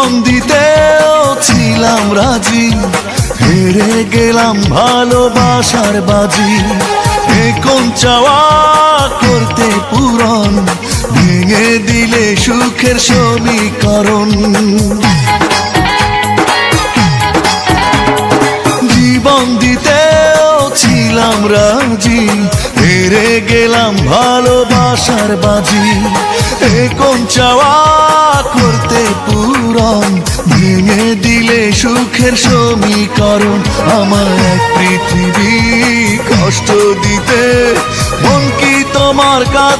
জীবন দিতেও ছিলাম রাজি, হেরে গেলাম ভালোবাসার বাজি। কোন চাওয়া করতে পূরণ, ভেঙে দিলে সুখের সমীকরণ। জীবন দিতেও ছিলাম রাজি, হেরে গেলাম ভালোবাসার বাজি। কোন চাওয়া করতে পূরণ, ভেঙে দিলে সুখের সমীকরণ। আমার এক পৃথিবী কষ্ট দিতে, মন কি তোমার কাছে